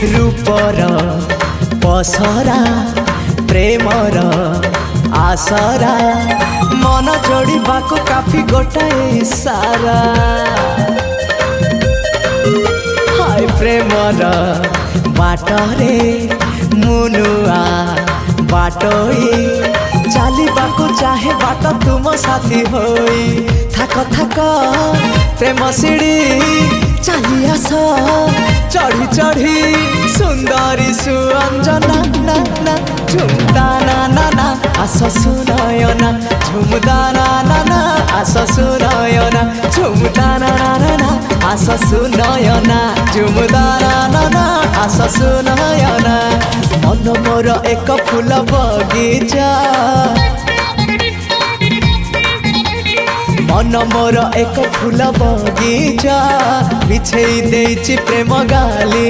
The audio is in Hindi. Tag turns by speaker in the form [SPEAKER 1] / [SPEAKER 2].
[SPEAKER 1] रूपर पसरा प्रेमर आसरा मन जोड़ा काफी गोटाए सारा हाय प्रेमर बाटरे मुनुआ बाटोई चलवाक चाहे बाट तुम साथी होई थाक थाक प्रेम सीढ़ी चली आस चढ़ी चढ़ी सुंदरी सुअंजना ना ना झुमदा ना ना ना आस सुनयना झुमदा ना ना ना आस सुनयना झुमदा ना ना ना ना आस सुनयना झुमदा ना ना ना आस सुनयना मन मोर एक फूल बगीचा मन मोर एक फूल बगीचा बिछे देछि प्रेम गाली।